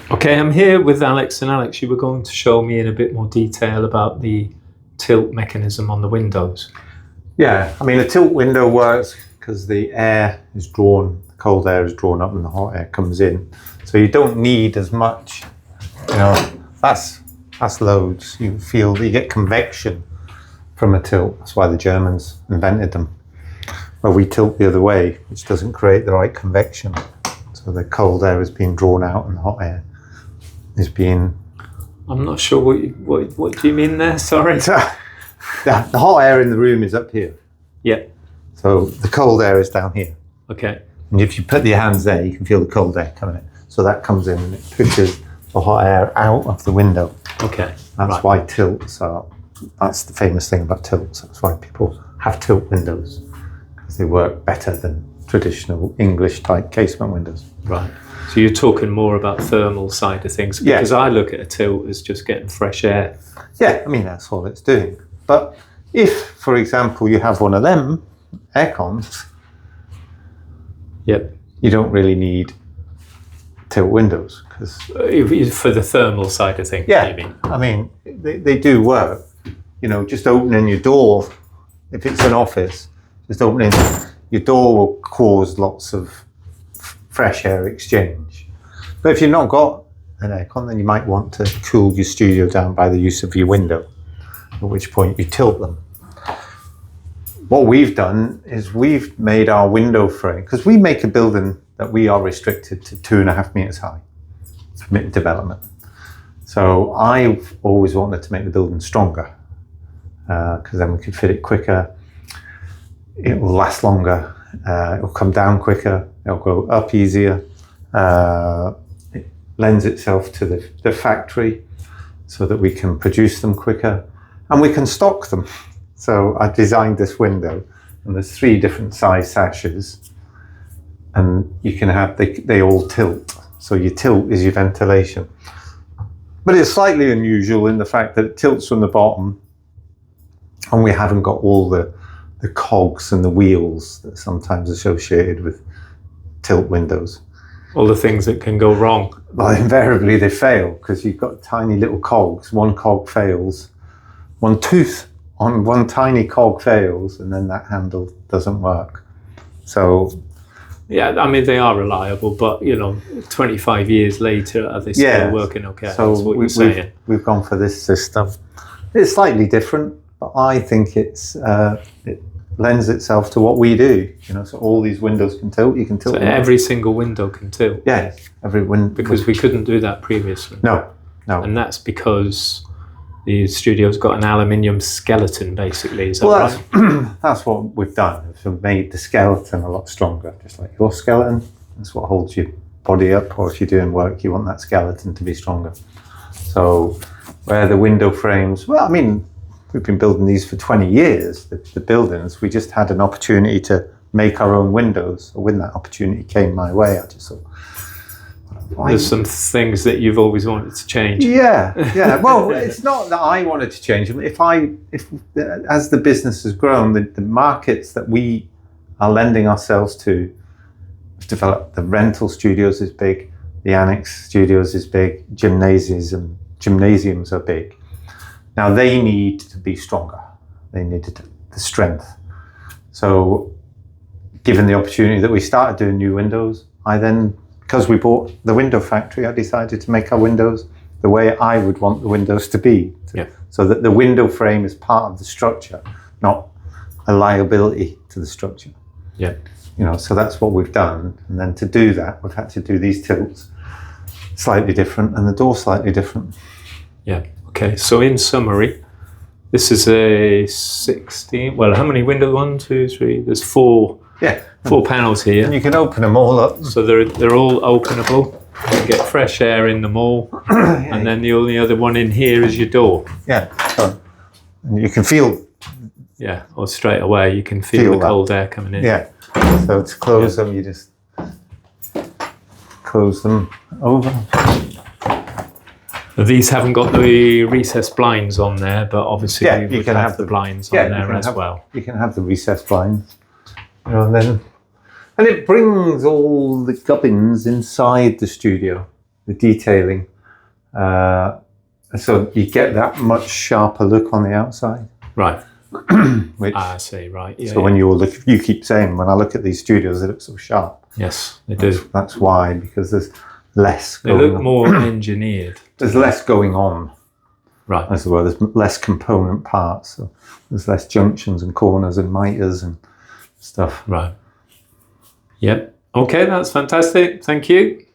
Okay, I'm here with Alex, and Alex, you were going to show me in a bit more detail about the tilt mechanism on the windows. Yeah, I mean, a tilt window works because the air is drawn, the cold air is drawn up and the hot air comes in. So you don't need as much, that's loads. You get convection from a tilt. That's why the Germans invented them. Well, we tilt the other way, which doesn't create the right convection. So the cold air is being drawn out and the hot air is being... I'm not sure what do you mean there, sorry? The hot air in the room is up here. Yeah. So the cold air is down here. Okay. And if you put your hands there, you can feel the cold air coming in. So that comes in and it pushes the hot air out of the window. Okay. That's why tilts are... That's the famous thing about tilts. That's why people have tilt windows, because they work better than traditional English type casement windows. Right. So you're talking more about thermal side of things, because I look at a tilt as just getting fresh air. Yeah, I mean, that's all it's doing. But if, for example, you have one of them air cons, yep, you don't really need tilt windows, because for the thermal side of things. Yeah, you mean? I mean, they do work. Just opening your door, if it's an office, just opening your door will cause lots of fresh air exchange. But if you've not got an aircon, then you might want to cool your studio down by the use of your window, at which point you tilt them. What we've done is we've made our window frame, because we make a building that we are restricted to 2.5 meters high for development. So I've always wanted to make the building stronger, because then we can fit it quicker, it will last longer, it will come down quicker, it will go up easier. It lends itself to the factory so that we can produce them quicker and we can stock them. So I designed this window, and there's 3 different size sashes, and you can have, they all tilt. So your tilt is your ventilation. But it's slightly unusual in the fact that it tilts from the bottom, and we haven't got all the cogs and the wheels that are sometimes associated with tilt windows. All the things that can go wrong. Well, invariably they fail, because you've got tiny little cogs. One cog fails, one tooth on one tiny cog fails, and then that handle doesn't work. So... Yeah, I mean, they are reliable, but, 25 years later, are they still working okay? So that's what you're saying. We've gone for this system. It's slightly different, but I think it lends itself to what we do. So all these windows can tilt. You can tilt. So every single window can tilt. Yeah, every window. Because we couldn't do that previously. No. And that's because the studio's got an aluminium skeleton, basically. Is that right? That's what we've done. We've made the skeleton a lot stronger, just like your skeleton. That's what holds your body up. Or if you're doing work, you want that skeleton to be stronger. So where the window frames, well, I mean, we've been building these for 20 years, the buildings. We just had an opportunity to make our own windows. So when that opportunity came my way, I just thought, there's some things that you've always wanted to change. Yeah. Well, it's not that I wanted to change them. If as the business has grown, the markets that we are lending ourselves to have developed. The rental studios is big, the annex studios is big, gymnasiums are big. Now they need to be stronger. They need the strength. So given the opportunity that we started doing new windows, because we bought the window factory, I decided to make our windows the way I would want the windows to be. So that the window frame is part of the structure, not a liability to the structure. Yeah. So that's what we've done. And then to do that, we've had to do these tilts slightly different and the door slightly different. Yeah. Okay. So in summary, this is a 16, well, how many windows? 1, 2, 3, there's 4. Yeah. 4 panels here. And you can open them all up. So they're all openable. You can get fresh air in them all. And then the only other one in here is your door. Yeah. And you can feel... Yeah, or straight away you can feel the cold air coming in. Yeah. So to close them, you just close them over. These haven't got the recessed blinds on there, but obviously you can have the blinds on there as well. You can have the recessed blinds. And it brings all the gubbins inside the studio. the detailing. So you get that much sharper look on the outside. Right. Which, I see. Right. Yeah. so when you keep saying, when I look at these studios, they look so sharp. Yes, they do. That's why, because there's less They going look on. more engineered. There's less going on, Right. as well. There's less component parts. So there's less junctions and corners and miters and stuff. Right. Yep. Okay, that's fantastic. Thank you.